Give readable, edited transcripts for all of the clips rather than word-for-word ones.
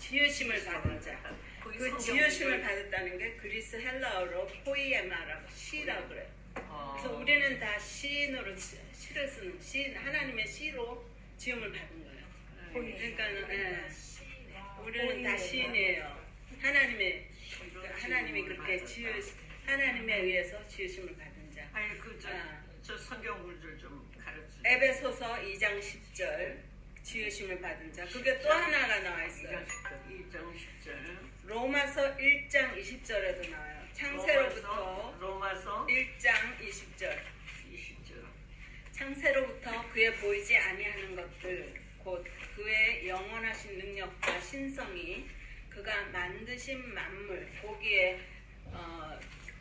지으심을 받은 자. 그 지으심을 받았다는 게 그리스 헬라어로 포이에마라고 시라고 그래요. 그래서 우리는 다 시인으로 시를 쓰는 하나님의 시로 지음을 받은 거예요. 그러니까 우리는 다 시인이에요. 하나님이 그렇게 하나님에 의해서 지으심을 받은 자. 아니 저 성경 구절 좀 가르쳐. 에베소서 2장 10절 지으심을 받은 자. 그게 또 하나가 나와 있어요. 2장 10절. 로마서 1장 20절에도 나와요. 창세로부터 로마서 1장 20절. 창세로부터 그의 보이지 아니하는 것들 곧 그의 영원하신 능력과 신성이 그가 만드신 만물 거기에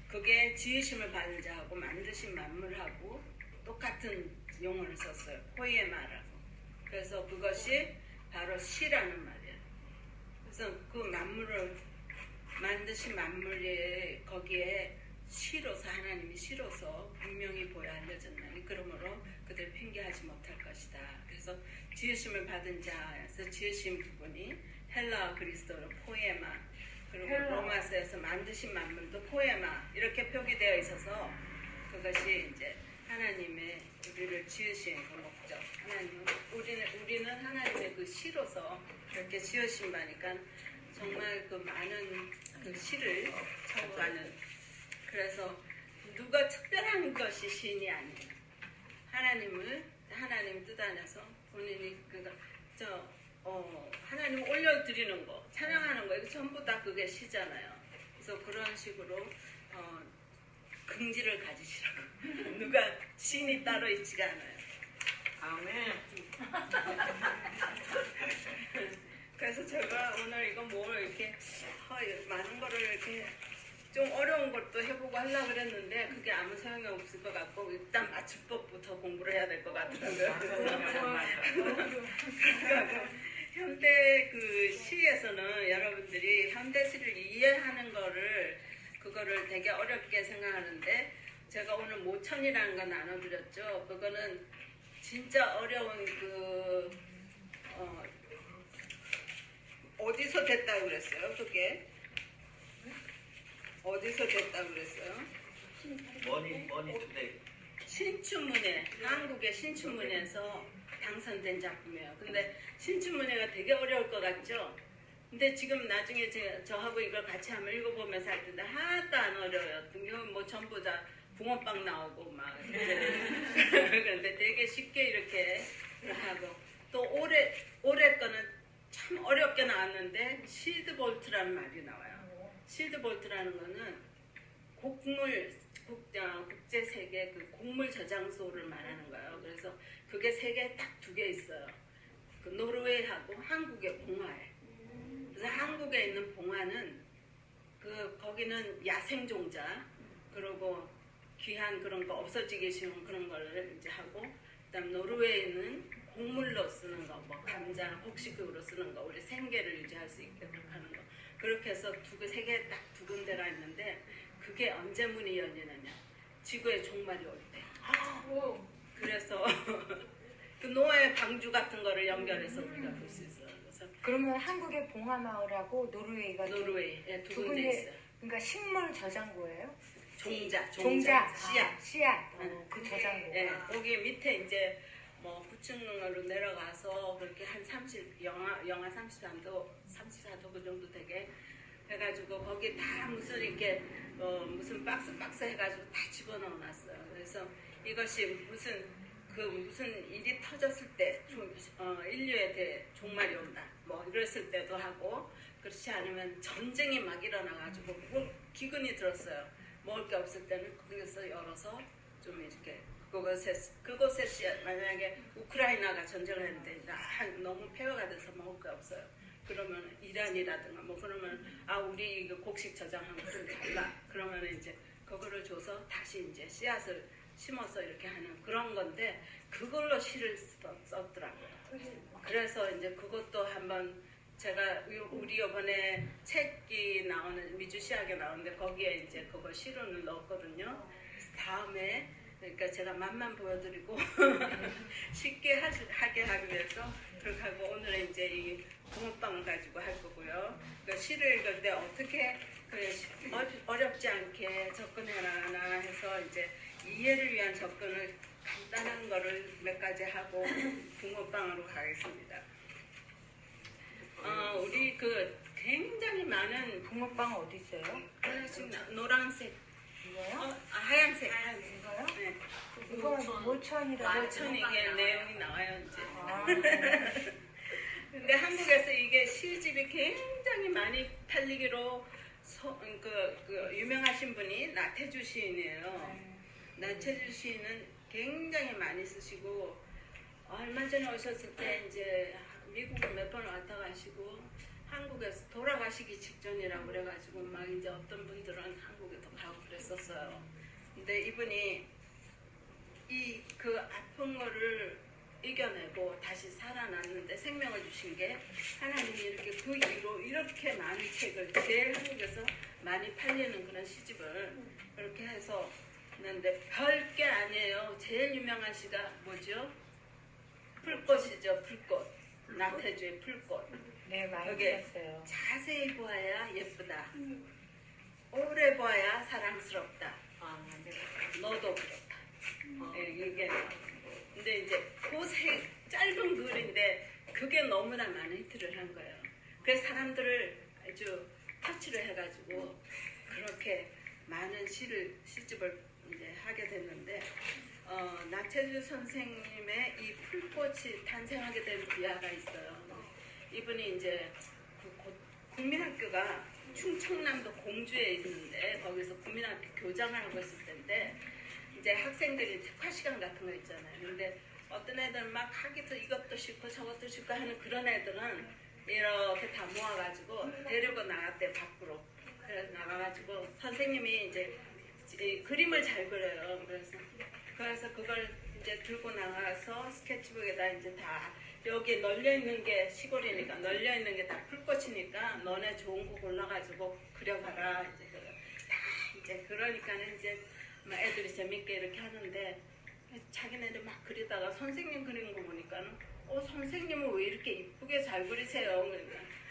그게 지으심을 받은 자하고 만드신 만물하고 똑같은 용어를 썼어요. 포이에마라고. 그래서 그것이 바로 시라는 말이에요. 그래서 그 만물을 만드신 만물에 거기에 시로서 하나님이 시로서 분명히 보여 알려졌나니 그러므로 그들 핑계하지 못할 것이다. 그래서 지으심을 받은 자에서 지으신 부분이 헬라어 그리스도로 포에마 그리고 로마서에서 만드신 만물도 포에마 이렇게 표기되어 있어서 그것이 이제 하나님의 우리를 지으신 그 목적. 우리는 하나님의 그 시로서 그렇게 지으신 바니까 정말 그 많은 그 시를 적어가는. 그래서 누가 특별한 것이 시인이 아니에요. 하나님 뜻 안에서 본인이 하나님 올려드리는 거, 찬양하는 거, 이거 전부 다 그게 시잖아요. 그래서 그런 식으로 긍지를 가지시라고. 누가 시인이 따로 있지가 않아요. 아멘. 그래서 제가 오늘 이거 뭘 이렇게 많은 거를 이렇게 좀 어려운 것도 해보고 하려고 그랬는데 그게 아무 소용이 없을 것 같고 일단 맞춤법부터 공부를 해야 될 것 같더라고요. 현대 그 시에서는 여러분들이 현대 시를 이해하는 그거를 되게 어렵게 생각하는데 제가 오늘 모천이라는 거 나눠드렸죠. 그거는 진짜 어려운 어디서 됐다고 그랬어요? 그게 어디서 됐다고 그랬어요? 머니 신춘문예, 한국의 신춘문예에서 당선된 작품이에요. 근데 신춘문예가 되게 어려울 것 같죠? 근데 지금 나중에 저하고 이걸 같이 한번 읽어보면서 할 텐데 하나도 안 어려워요. 뭐 전부 다 붕어빵 나오고 막 그런데 되게 쉽게 이렇게 하고 또 올해 거는 참 어렵게 나왔는데 실드볼트라는 말이 나와요. 실드볼트라는 거는 국제 세계 그 곡물 저장소를 말하는 거예요. 그래서 그게 세계에 딱 2개 있어요. 그 노르웨이하고 한국의 봉화에. 그래서 한국에 있는 봉화는 거기는 야생종자 그리고 귀한 그런 거 없어지기 쉬운 그런 거를 이제 하고 그다음 노르웨이는 곡물로 쓰는 거, 뭐 감자, 곡식으로 쓰는 거, 우리 생계를 유지할 수 있게끔 하는 거. 그렇게 해서 세 개 딱 2군데가 있는데 그게 언제 문이 열리느냐? 지구의 종말이 올 때. 그래서 그 노예 방주 같은 거를 연결해서 우리가 볼 수 있어요. 그래서 그러면 한국의 봉화마을하고 노르웨이가 노르웨이 2군데 있어요. 그러니까 식물 저장고예요? 종자, 씨앗. 그 저장고. 네, 거기 밑에 이제 뭐 9층으로 내려가서 그렇게 한 영하 34도 그 정도 되게 해가지고 거기 다 무슨 이렇게 무슨 박스 해가지고 다 집어넣어놨어요. 그래서 이것이 무슨 일이 터졌을 때 인류에 대해 종말이 온다 뭐 이랬을 때도 하고 그렇지 않으면 전쟁이 막 일어나가지고 기근이 들었어요. 먹을 게 없을 때는 거기서 열어서 좀 이렇게 그곳에 만약에 우크라이나가 전쟁을 했는데 너무 폐허가 돼서 먹을 게 없어요. 그러면 이란이라든가 뭐 그러면 우리 이거 곡식 저장한 거 좀 달라. 그러면 이제 그거를 줘서 다시 이제 씨앗을 심어서 이렇게 하는 그런 건데 그걸로 시를 썼더라고요. 그래서 이제 그것도 한번 제가 우리 이번에 책이 나오는 미주시학에 나오는데 거기에 이제 그거 시론을 넣었거든요. 다음에 그러니까 제가 맛만 보여드리고 쉽게 하게 하기 위해서 그렇게 하고 오늘은 이제 이 붕어빵을 가지고 할 거고요. 그 시를 읽을 때 어떻게 어렵지 않게 접근해라나 해서 이제 이해를 위한 접근을 간단한 거를 몇 가지 하고 붕어빵으로 가겠습니다. 우리 그 굉장히 많은 붕어빵 어디 있어요? 하나씩 노란색, 이거요? 하얀색. 이거요? 네. 이건 모천이라고. 모천 이게 내용이 나와요 이제. 아, 근데 한국에서 이게 시집이 굉장히 많이 팔리기로 유명하신 분이 나태주 시인이에요. 나태주 시인은 굉장히 많이 쓰시고 얼마 전에 오셨을 때 이제 미국을 몇 번 왔다 가시고 한국에서 돌아가시기 직전이라고 그래가지고 막 이제 어떤 분들은 한국에도 가고 그랬었어요. 근데 이분이 그 아픈 거를 이겨내고 다시 살아났는데 생명을 주신 게 하나님이 이렇게 그 이후로 이렇게 많은 책을 제일 한국에서 많이 팔리는 그런 시집을 그렇게 해서 했는데 별게 아니에요. 제일 유명한 시가 뭐죠? 풀꽃이죠. 풀꽃. 나태주의 풀꽃. 네, 많이 여기에 들었어요. 자세히 보아야 예쁘다. 오래 보아야 사랑스럽다. 아, 네. 너도 그렇다. 이게 근데 이제 그 짧은 글인데 그게 너무나 많은 히트를 한 거예요. 그래서 사람들을 아주 터치를 해가지고 그렇게 많은 시집을 이제 하게 됐는데 나태주 선생님의 이 풀꽃이 탄생하게 된 비화가 있어요. 이분이 이제 국민학교가 충청남도 공주에 있는데 거기서 국민학교 교장을 하고 있을 텐데 이제 학생들이 특화 시간 같은 거 있잖아요. 근데 어떤 애들은 막 하기도 이것도 싫고 저것도 싫고 하는 그런 애들은 이렇게 다 모아가지고 데리고 나갔대 밖으로. 그래서 나가가지고 선생님이 이제 그림을 잘 그려요. 그래서 그걸 이제 들고 나가서 스케치북에다 이제 다 여기 널려 있는 게 시골이니까 널려 있는 게 다 풀꽃이니까 너네 좋은 거 골라가지고 그려봐라. 이제 그러니까는 이제 막 애들이 재밌게 이렇게 하는데 자기네들 막 그리다가 선생님 그리는 거 보니까는 선생님은 왜 이렇게 이쁘게 잘 그리세요?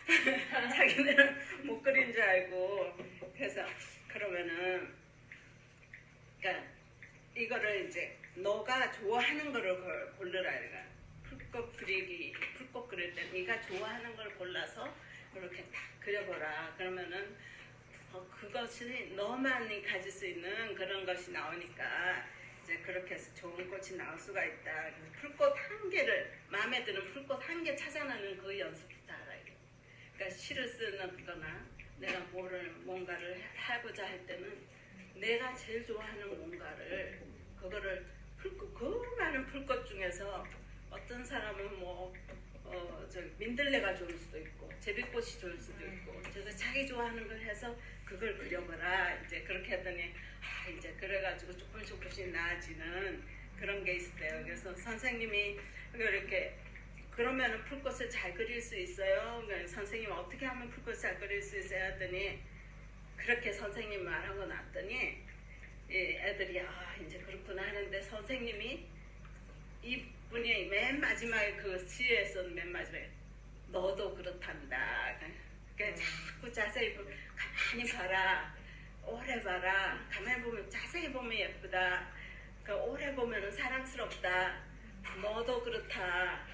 그러니까 자기네는 못 그린 줄 알고 그래서 그러면은 그러니까 이거를 이제 너가 좋아하는 거를 고르라 이거 풀꽃 그릴 때 네가 좋아하는 걸 골라서 그렇게 딱 그려보라. 그러면은 그것이 너만이 가질 수 있는 그런 것이 나오니까 이제 그렇게 해서 좋은 꽃이 나올 수가 있다. 풀꽃 한 개를 마음에 드는 풀꽃 한 개 찾아내는 그 연습부터 알아야 돼. 그러니까 시를 쓰는 거나 내가 뭔가를 해보자 할 때는 내가 제일 좋아하는 뭔가를 그거를 그 많은 풀꽃 중에서 어떤 사람은 민들레가 좋을 수도 있고 제비꽃이 좋을 수도 있고 그래서 자기 좋아하는 걸 해서 그걸 그려봐라. 이제 그렇게 했더니 이제 그래가지고 조금씩 나아지는 그런 게 있어요. 그래서 선생님이 이렇게 그러면은 풀꽃을 잘 그릴 수 있어요. 선생님 어떻게 하면 풀꽃을 잘 그릴 수 있어요? 했더니 그렇게 선생님 말하고 났더니 애들이 이제 그렇구나 하는데 선생님이 이분이 맨 마지막에 그 시에서 맨 마지막에 너도 그렇단다. 그러니까 자꾸 자세히 가만히 봐라. 오래 봐라. 가만히 보면 자세히 보면 예쁘다. 그러니까 오래 보면은 사랑스럽다. 너도 그렇다.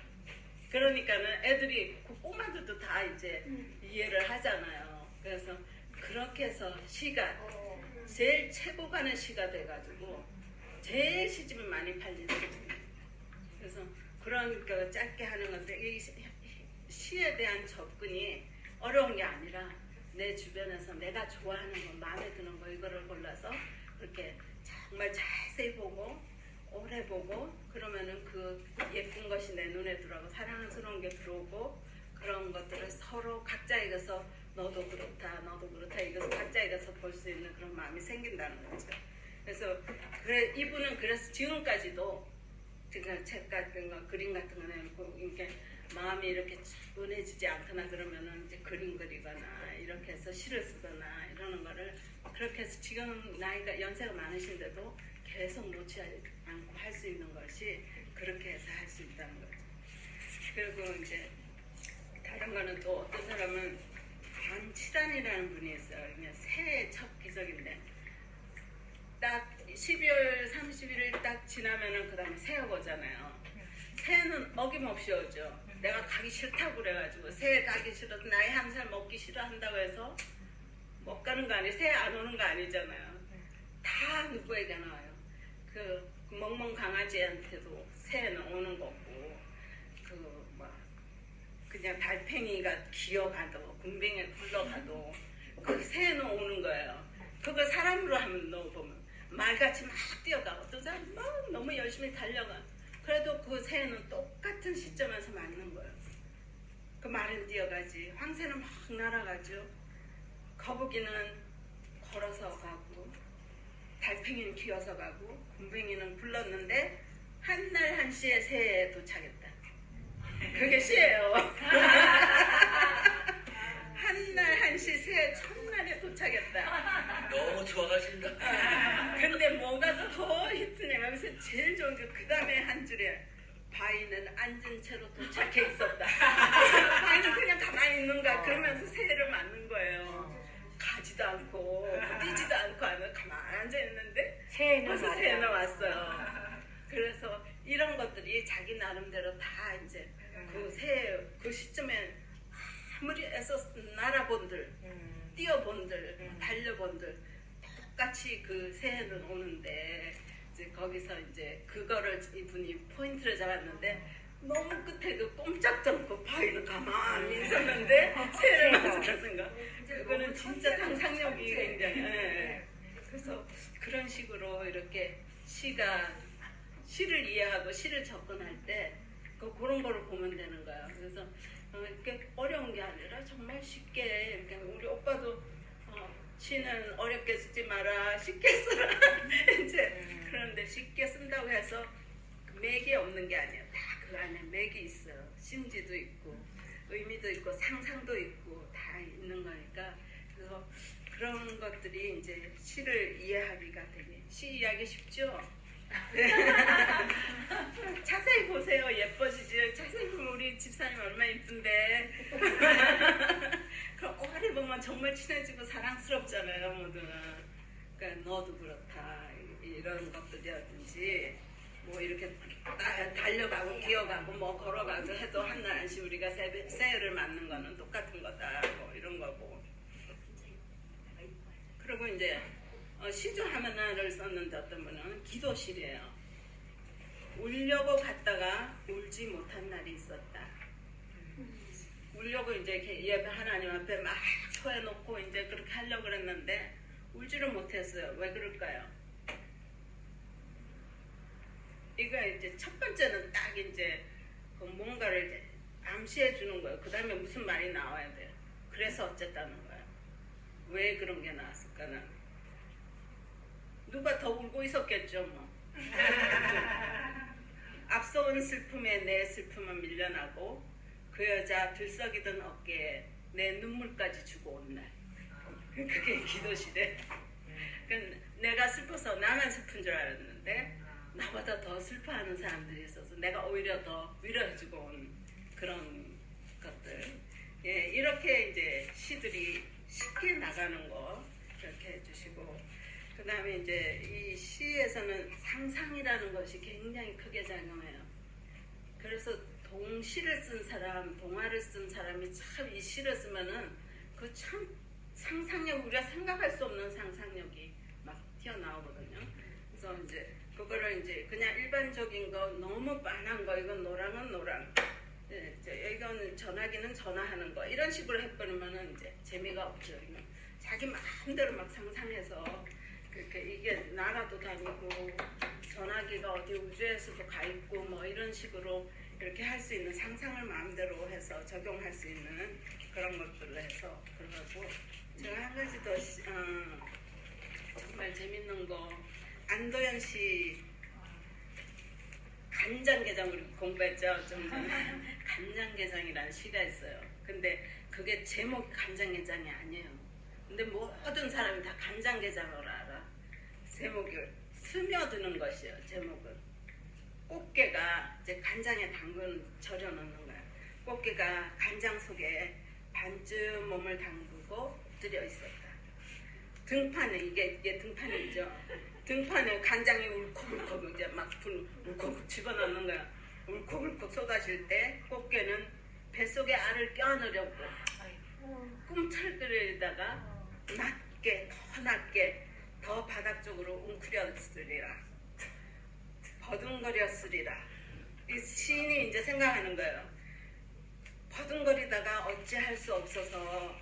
그러니까는 애들이 그 꼬마들도 다 이제 이해를 하잖아요. 그래서 그렇게 해서 시가 제일 최고 가는 시가 돼가지고 제일 시집이 많이 팔리는 거죠. 그래서 그런 그 짧게 하는 건데 이 시에 대한 접근이 어려운 게 아니라 내 주변에서 내가 좋아하는 거 마음에 드는 거 이거를 골라서 그렇게 정말 자세히 보고 오래 보고 그러면은 그 예쁜 것이 내 눈에 들어오고 사랑스러운 게 들어오고 그런 것들을 서로 각자에게서 너도 그렇다 이것을 각자에게서 볼 수 있는 그런 마음이 생긴다는 거죠. 그래서 이분은 그래서 지금까지도 그러니까 책 같은 거 그림 같은 거는 이렇게 마음이 이렇게 차분해지지 않거나 그러면은 이제 그림 그리거나 이렇게 해서 시를 쓰거나 이러는 거를 그렇게 해서 지금 나이가 연세가 많으신데도 계속 놓지 않고 할 수 있는 것이 그렇게 해서 할 수 있다는 거죠. 그리고 이제 다른 거는 또 어떤 사람은 반칠안이라는 분이 있어요. 그냥 새해 첫 기석인데 딱 12월 31일 딱 지나면은 그 다음에 새해가 오잖아요. 새해는 어김없이 오죠. 내가 가기 싫다고 그래가지고 새해 가기 싫어서 나이 한 살 먹기 싫어한다고 해서 못 가는 거 아니에요. 새해 안 오는 거 아니잖아요. 다 누구에게 나와요. 그 멍멍 강아지한테도 새해는 오는 거고 그냥 달팽이가 기어가도 군뱅이가 굴러가도 그 새해는 오는 거예요. 그걸 사람으로 하면 넣어보면 말같이 막 뛰어가고 어떤 사람 막 너무 열심히 달려가. 그래도 그 새해는 똑같은 시점에서 맞는 거예요. 그 말은 뛰어가지 황새는 막 날아가죠. 거북이는 걸어서 가고 달팽이는 기어서 가고 군뱅이는 굴렀는데 한 날 한시에 새해에 도착했다. 그게 시예요. 한날 한시 새해 첫날에 도착했다. 너무 좋아가신다. 근데 뭐가 더 히트냐면 여기서 제일 좋은 게 그 다음에 한 줄에 바위는 앉은 채로 도착해 있었다. 바위는 그냥 가만히 있는가 그러면서 새해를 맞는 거예요. 가지도 않고 뛰지도 않고 하면 가만히 앉아 있는데 벌써 새해는 왔어요. 그래서 이런 것들이 자기 나름대로 다 이제 그 새해 그 시점에 아무리 애써 날아본들 뛰어본들 달려본들 똑같이 그 새해는 오는데 이제 거기서 이제 그거를 이분이 포인트를 잡았는데 너무 끝에 그 꼼짝도 않고 바위는 가만히 있었는데 새해를 맞았다는 거. 그거는 진짜 상상력이 굉장히 그래서 그런 식으로 이렇게 시를 이해하고 시를 접근할 때 그런 거를 보면 되는 거야. 그래서 이렇게 어려운 게 아니라 정말 쉽게 이렇게 우리 오빠도 시는 어렵게 쓰지 마라 쉽게 쓰라 이제 그런데 쉽게 쓴다고 해서 맥이 없는 게 아니에요. 다 그 안에 맥이 있어요. 심지도 있고 의미도 있고 상상도 있고 다 있는 거니까 그래서 그런 것들이 이제 시를 이해하기가 되게 시 이해하기 쉽죠. 자세히 보세요. 예뻐지죠. 자세히 보면 우리 집사님 얼마나 이쁜데. 그럼 오래 보면 정말 친해지고 사랑스럽잖아요, 모두는. 그러니까 너도 그렇다. 이런 것들이라든지 뭐 이렇게 달려가고 기어가고 뭐 걸어가고 해도 한날 한시 우리가 새해를 맞는 거는 똑같은 거다. 뭐 이런 거고. 그리고 이제 시주 하나를 썼는데 어떤 분은 기도실이에요. 울려고 갔다가 울지 못한 날이 있었다. 울려고 이제 예배 하나님 앞에 막 토해놓고 이제 그렇게 하려고 그랬는데 울지를 못했어요. 왜 그럴까요? 이거 이제 첫 번째는 딱 이제 그 뭔가를 이제 암시해 주는 거예요. 그 다음에 무슨 말이 나와야 돼요. 그래서 어쨌다는 거예요. 왜 그런 게 나왔을까는. 누가 더 울고 있었겠죠 뭐. 앞서온 슬픔에 내 슬픔은 밀려나고 그 여자 들썩이던 어깨에 내 눈물까지 주고 온 날. 그게 기도시래. 내가 슬퍼서 나만 슬픈 줄 알았는데 나보다 더 슬퍼하는 사람들이 있어서 내가 오히려 더 위로해주고 온 그런 것들. 예, 이렇게 이제 시들이 쉽게 나가는 거 이렇게 해주시고 그 다음에 이제 이 시에서는 상상이라는 것이 굉장히 크게 작용해요. 그래서 동시를 쓴 사람, 동화를 쓴 사람이 참 이 시를 쓰면은 그 참 상상력, 우리가 생각할 수 없는 상상력이 막 튀어나오거든요. 그래서 이제 그거를 이제 그냥 일반적인 거 너무 빤한 거, 이건 노랑은 노랑, 이건 전화기는 전화하는 거 이런 식으로 해버리면은 이제 재미가 없죠. 자기 마음대로 막 상상해서 그러니까 이게 나라도 다니고 전화기가 어디 우주에서도 가 있고 뭐 이런 식으로 이렇게 할 수 있는 상상을 마음대로 해서 적용할 수 있는 그런 것들을 해서 그러고 제가 한 가지 더 정말 재밌는 거 안도현 씨 간장게장 우리 공부했죠. 좀 간장게장이라는 시가 있어요. 근데 그게 제목 간장게장이 아니에요. 근데 모든 사람이 다 간장게장으로 알아. 제목이 스며드는 것이에요. 제목은 꽃게가 이제 간장에 절여 넣는 거야. 꽃게가 간장 속에 반쯤 몸을 담그고 엎드려 있었다. 등판에 이게 등판이죠. 등판에 간장이 울컥울컥 이제 막 울컥 집어넣는 거야. 울컥울컥 쏟아질 때 꽃게는 뱃속에 알을 껴안으려고 꿈틀거리다가 낮게 더 낮게 더 바닥 쪽으로 웅크렸으리라. 버둥거렸으리라. 이 시인이 이제 생각하는 거예요. 버둥거리다가 어찌할 수 없어서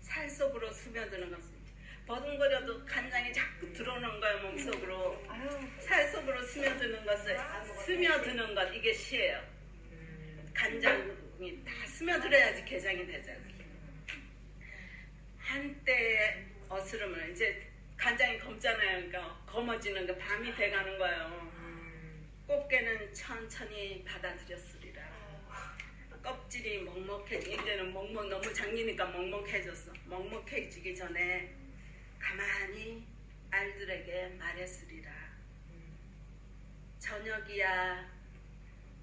살 속으로 스며드는 것입니다. 버둥거려도 간장이 자꾸 들어오는 거예요. 몸속으로. 살 속으로 스며드는 것 이게 시예요. 간장이 다 스며들어야지 게장이 되잖아요. 한때의 어스름을 이제 간장이 검잖아요. 그러니까 검어지는 거 밤이 돼가는 거예요. 꽃게는 천천히 받아들였으리라. 껍질이 이제는 너무 장기니까 먹먹해졌어. 먹먹해지기 전에 가만히 알들에게 말했으리라. 저녁이야.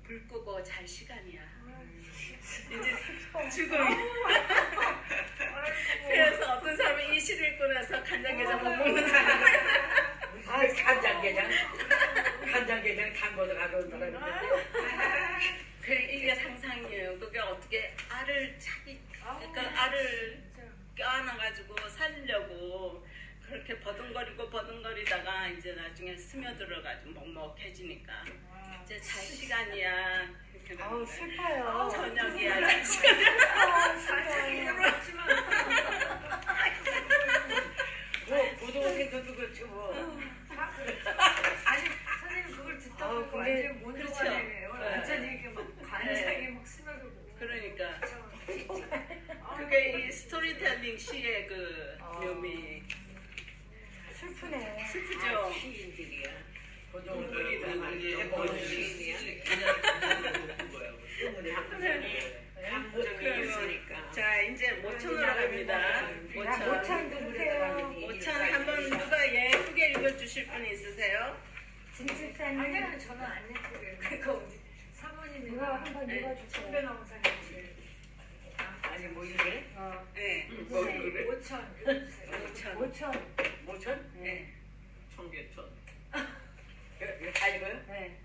불 끄고 잘 시간이야. 이제 죽음이. 그래서 어떤 사람은 이 시를 읽고 나서 간장게장 못 먹는 사람이 간장게장 담궈서 가져온 사람이 이게 상상이에요. 그게 어떻게 알을 그러니까 알을 껴안아가지고 살려고 그렇게 버둥거리다가 이제 나중에 스며들어가지고 먹먹해지니까 이제 잘 시간이야. 이렇게 되는 거예요. 슬퍼요. 저녁이야. 잘 시간이야. 고등학교도 그렇지 뭐. 아니 선생님 그걸 듣다 보고 근데 완전 못 그렇죠. 들어가네요. 네. 완전히 이렇게 막 관상이 막 스며들고. 그러니까 그게 이 스토리텔링 시의 그 묘미. 슬프네. 슬프죠? 시인들이야. 고등학교도 해보는 시인이야. 감정이 있으니까. 자 이제 모천으로 갑니다. 모천 누구세요? 모천 한번 누가 예쁘게 읽어주실 분 있으세요? 진실사님. 아니요 저는 안 예쁘게. 그러니까 우리 사모님이 누가 한번 읽어주세요. 선배나무사님. 아니 뭐 이래? 네. 뭐 그래? 5천 읽어주세요. 모천. 모천. 모천? 네. 청계천. 이거 다 읽어요? 네.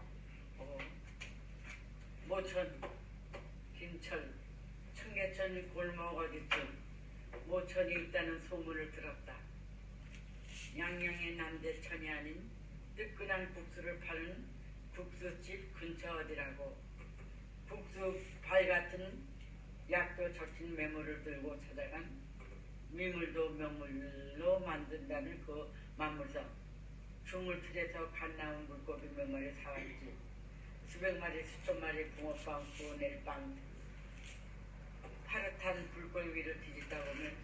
모천, 김천, 청계천 골목 어디쯤 모천이 있다는 소문을 들었다. 양양의 남대천이 아닌 뜨끈한 국수를 파는 국수집 근처 어디라고. 국수 발 같은 약도 적힌 메모를 들고 찾아간 미물도 명물로 만든다는 그 만물성. 주물틀에서 갓 나온 물고기 몇 마리 사왔지. 수백 마리 수천 마리 붕어빵 구워낼빵. 파릇한 불꽃 위를 뒤집다 보면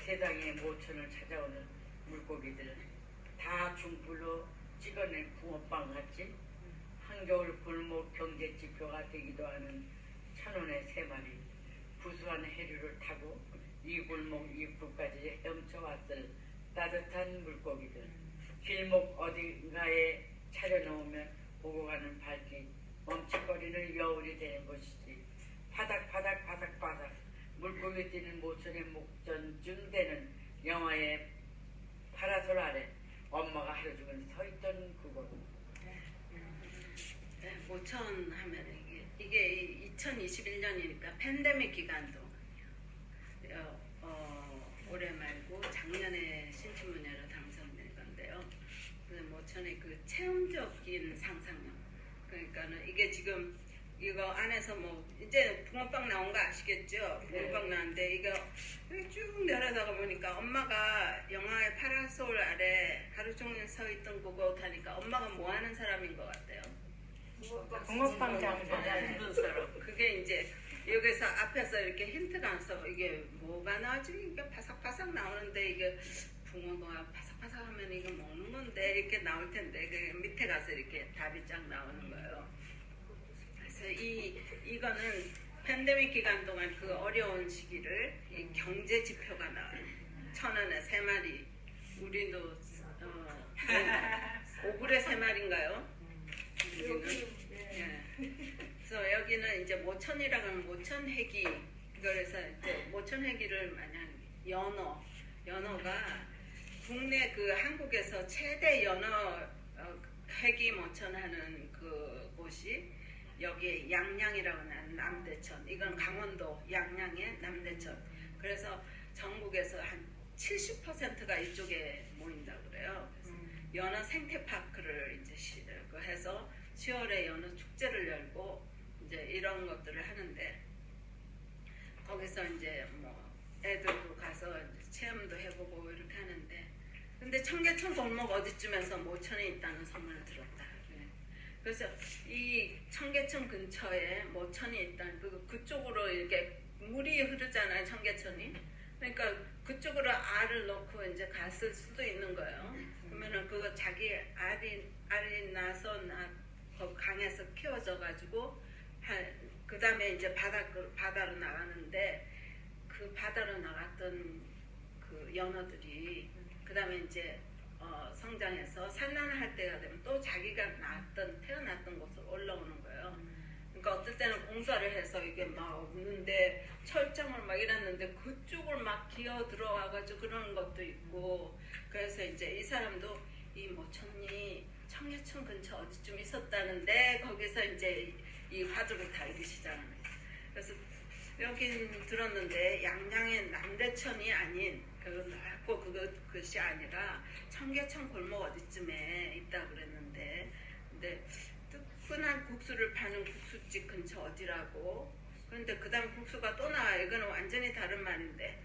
세상에 모천을 찾아오는 물고기들 다 중불로 찍어낸 붕어빵 같이 한겨울 골목 경제지표가 되기도 하는 천원의 세 마리. 구수한 해류를 타고 이 골목 입구까지 헤엄쳐왔을 따뜻한 물고기들. 길목 어딘가에 차려놓으면 오고 가는 발길, 멈칫거리는 여울이 되는 것이지. 바닥바닥 물고기 뛰는 모천의 목전쯤 되는 영화의 파라솔 아래 엄마가 하루 종일 서 있던 그곳. 네, 모천 하면 이게 2021년이니까 팬데믹 기간도 올해 말고 작년에 신춘문예로 당선된 건데요. 모천의 그 체험적인 상상력. 그러니까는 이게 지금 이거 안에서 뭐 이제 붕어빵 나온 거 아시겠죠? 붕어빵 나왔는데 이거 쭉 내려다가 보니까 엄마가 영화의 파라솔 아래 하루 종일 서 있던 그곳 하니까 엄마가 뭐 하는 사람인 것 같아요. 붕어빵 장사. 만드는 사람. 그게 이제 여기서 앞에서 이렇게 힌트가 나서 이게 뭐가 나오지? 이게 바삭바삭 나오는데 이게 붕어가 바삭바삭하면 이거 먹는 건데 이렇게 나올 텐데 그 밑에 가서 이렇게 답이 쫙 나오는 거예요. 그래서 이거는 팬데믹 기간 동안 그 어려운 시기를 이 경제 지표가 나와요. 1,000원에 3마리. 우리도 5불에 3마리인가요? 우리는? 예. 그래서 여기는 이제 모천이라고 하면 모천회기, 그래서 이제 모천회기를 만약 연어가 국내 그 한국에서 최대 연어 회기 모천하는 그 곳이 여기 양양이라고 하는 남대천, 이건 강원도 양양의 남대천. 그래서 전국에서 한 70%가 이쪽에 모인다고 그래요. 그래서 연어 생태파크를 이제 해서 10월에 연어 축제를 열고 이제 이런 것들을 하는데, 거기서 이제 뭐 애들도 가서 이제 체험도 해보고 이렇게 하는데, 근데 청계천 골목 어디쯤에서 모천이 있다는 소문을 들었다. 그래서 이 청계천 근처에 모천이 있다는 그쪽으로 이렇게 물이 흐르잖아요, 청계천이. 그러니까 그쪽으로 알을 넣고 이제 갔을 수도 있는 거예요. 그러면은 그거 자기 알이 나서 강에서 키워져 가지고 그 다음에 이제 바다로 나가는데, 그 바다로 나갔던 그 연어들이 그 다음에 이제 성장해서 산란할 때가 되면 또 자기가 태어났던 곳으로 올라오는 거예요. 그러니까 어떨 때는 공사를 해서 이게 막 없는데 철장을 막 이랬는데 그쪽을 막 기어 들어와가지고 그러는 것도 있고, 그래서 이제 이 사람도 이 모천이 청계천 근처 어디쯤 있었다는데 거기서 이제 이 화두를 달기 시작하는 거예요. 그래서 여긴 들었는데 양양의 남대천이 아닌 그것이 아니라 청계천 골목 어디쯤에 있다고 그랬는데, 근데 뜨끈한 국수를 파는 국수집 근처 어디라고. 그런데 그 다음 국수가 또 나와요. 이거는 완전히 다른 말인데,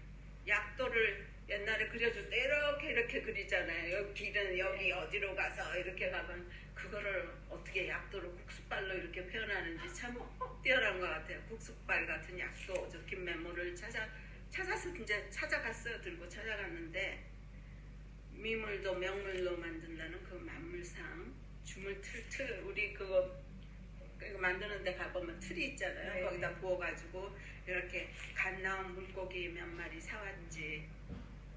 약도를 옛날에 그려줄 때 이렇게 그리잖아요. 여기 길은 여기 어디로 가서 이렇게 가면 그거를 어떻게 약도로 국수발로 이렇게 표현하는지 참 뛰어난 것 같아요. 국수발 같은 약도, 저 긴 메모를 찾아서 이제 찾아갔어요. 들고 찾아갔는데, 미물도 명물로 만든다는 그 만물상 주물 틀 우리 그거 만드는 데 가보면 틀이 있잖아요. 네. 거기다 부어가지고 이렇게 갓 나온 물고기 몇 마리 사왔지.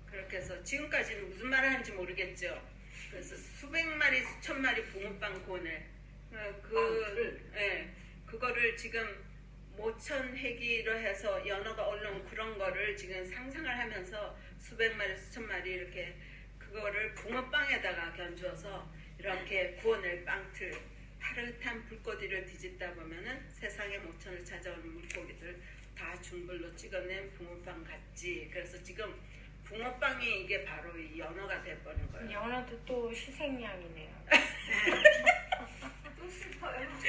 그렇게 해서 지금까지는 무슨 말을 하는지 모르겠죠. 그래서 수백 마리 수천 마리 붕어빵 구워내. 그거를 지금 모천 회기로 해서 연어가 올라온 그런 거를 지금 상상을 하면서 수백 마리 수천 마리 이렇게 그거를 붕어빵에다가 견주어서 이렇게 구워낼 빵틀, 파릇한 불꽃이를 뒤집다 보면은 세상에 모천을 찾아오는 물고기들 다 중불로 찍어낸 붕어빵 같지. 그래서 지금 붕어빵이 이게 바로 이 연어가 돼버린 거예요. 연어도 또 희생양이네요. 또 싶어요.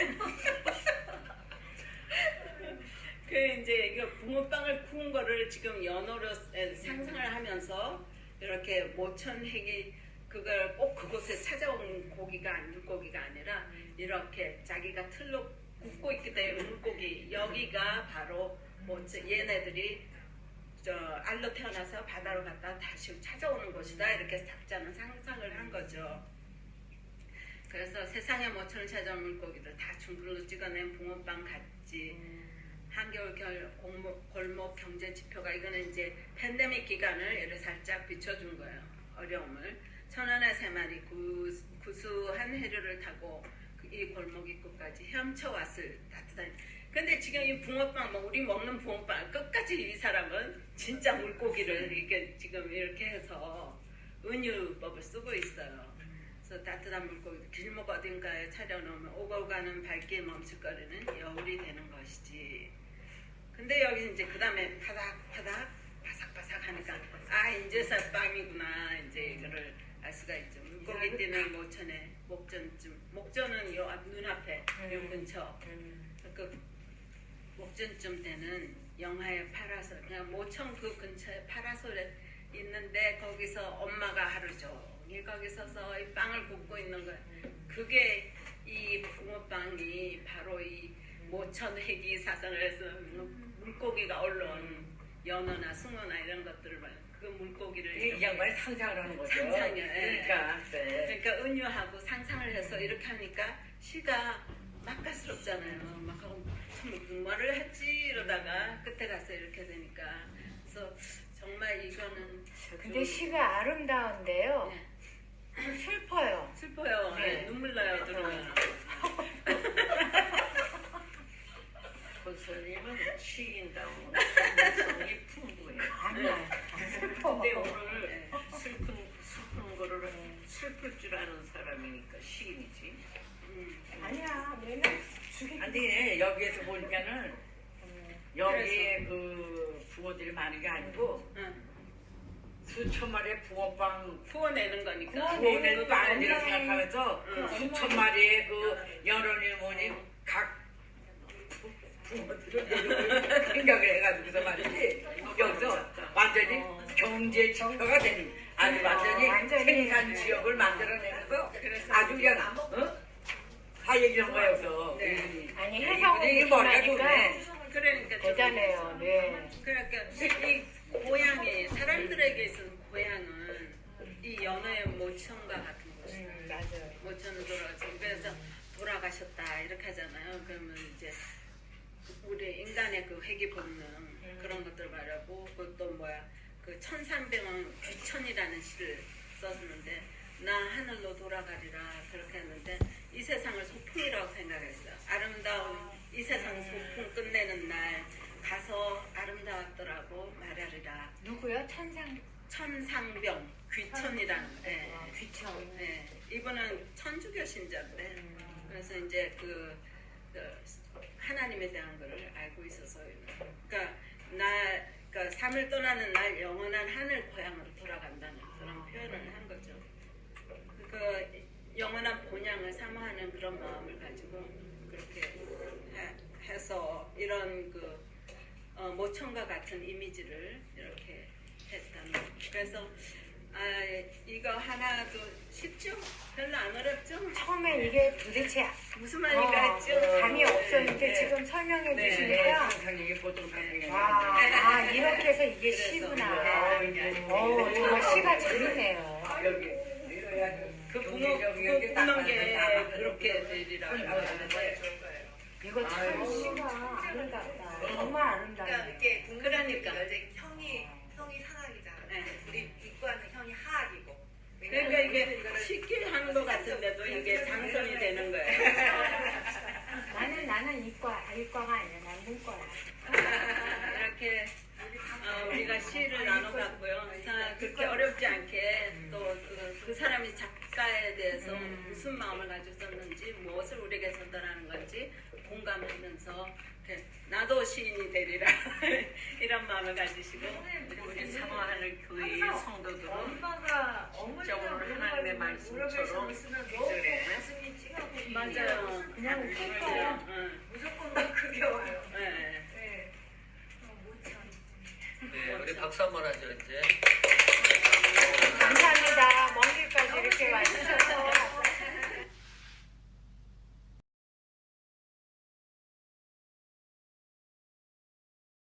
그 이제 이거 붕어빵을 구운 거를 지금 연어로 상상을 하면서 이렇게 모천회기 그걸 꼭 그곳에 찾아온 물고기가 아니라 이렇게 자기가 틀로 굽고 있기 때문에 물고기, 여기가 바로 얘네들이 알로 태어나서 바다로 갔다 다시 찾아오는 곳이다, 이렇게 작자는 상상을 한 거죠. 그래서 세상에 모천을 찾아온 물고기들 다 중불로 찍어낸 붕어빵 같지. 한겨울 골목 경제 지표가, 이거는 이제 팬데믹 기간을 얘를 살짝 비춰준 거예요. 어려움을. 1000원에 3마리 구수한 해류를 타고 이 골목 입구까지 헤엄쳐왔을 따뜻한. 근데 지금 이 붕어빵, 우리 먹는 붕어빵 끝까지 이 사람은 진짜 물고기를 이렇게 지금 이렇게 해서 은유법을 쓰고 있어요. 그래서 따뜻한 물고기 길목 어딘가에 차려놓으면 오고 가는 발길 멈칫거리는 여울이 되는 것이지. 근데 여기 이제 그 다음에 파닥파닥 바삭바삭 하니까 이제서 빵이구나, 이제 이거를 알 수가 있죠. 물고기 뛰는 모천에 목전은 요 눈앞에 요 근처 그 목전쯤 되는 영하의 파라솔, 그냥 모천 그 근처에 파라솔에 있는데 거기서 엄마가 하루 종일 거기 서서 이 빵을 굽고 있는 거예요. 그게 이 붕어빵이 바로 이 모천 회기 사상을 해서 물고기가 올라온 연어나 숭어나 이런 것들을 그 물고기를 이 양반이 상상을 하는 거죠. 상상이요. 그러니까. 네. 그러니까 은유하고 상상을 해서 이렇게 하니까 시가 맛깔스럽잖아요. 막 하고 참 뭐를 했지 이러다가 끝에 가서 이렇게 되니까. 그래서 정말 이거는 근데 시가 아름다운데요. 네. 슬퍼요. 슬퍼요. 네. 네, 눈물 나요 들으면. 조선님은 시인다운 감성이 풍부해요. 아니야. 슬퍼. 근데 오늘 슬픈 거를 슬플 줄 아는 사람이니까 시인이지. 아니야. 맨날 죽이. 근데 여기에서 보니까는 여기에 그 부모들이 많은 게 아니고 응. 수천 마리의 붕어빵 구워내는 거니까. 부모는 많은 일을 생각하면서 응. 수천 마리의 그 연원이 뭐니 각 부모들을 데리고 생각을 해가지고서 말이지 여기서 완전히 경제 지표가 되는 아주 완전히 완전히. 생산 지역을 만들어내면서 아주 그냥 다 얘기한 거야 여기서. 네. 아니 이게 해석이 머리가 좋으니까 좋네. 그러니까 대단해요. 네. 그러니까 이 고향이 사람들에게 있어서 고향은 이 연어의 모천과 같은 것이다. 맞아요. 모천을 돌아가지. 그래서 돌아가셨다 이렇게 하잖아요. 그러면 이제 우리 인간의 그 회귀 본능 그런 것들 말하고 그것도 뭐야 그 천상병은 귀천이라는 시를 썼는데 나 하늘로 돌아가리라 그렇게 했는데 이 세상을 소풍이라고 생각했어요. 아름다운 이 세상 소풍 끝내는 날 가서 아름다웠더라고 말하리라. 누구요? 천상. 천상병 귀천이라는 예. 귀천. 네, 이분은 천주교 신자인데 그래서 이제 그 하나님에 대한 것을 알고 있어서 그러니까 삶을 떠나는 날 영원한 하늘 고향으로 돌아간다는 그런 표현을 한 거죠. 그 영원한 본향을 사모하는 그런 마음을 가지고 그렇게 해서 이런 그 모천과 같은 이미지를 이렇게 했다는. 그래서 이거 하나도 쉽죠? 별로 안 어렵죠? 처음에 이게 도대체 무슨 말인가 했죠? 감이 없었는데 네. 지금 설명해 네. 주시니까 상상력이 보통 상상력이 와, 이렇게 해서 이게 그래서, 시구나. 네. 정말 시가 재밌네요. 여기 그 붕어는 게 그렇게 되리라고 하는데 이거 참 시가 아름답다. 정말 아름답네. 그러니까. 형이 상학이잖아. 네. 우리 이과는 형이 하학이고. 그러니까 이게 쉽게 하는 것 같은데도 이게 장선이 되는 거예요. 나는 이과가 아니야. 난 문과야. 이렇게 우리가 시를 나눠봤고요. 자, 그렇게 어렵지 않게 또 그 사람이 작가에 대해서 무슨 마음을 가지고 썼는지 무엇을 우리에게 전달하는 건지 공감하면서 이렇게 나도 시인이 되리라 이런 마음을 가지시고 우리 사모하는 교회의 성도들은 엄마가 오늘 하나님의 말씀처럼 그래. 가슴이 찡하고 맞아요. 그냥 웃겨요. 응. 무조건 그게 와요. 네. 네. 모천. 네, 우리 박수 한번 하죠 이제.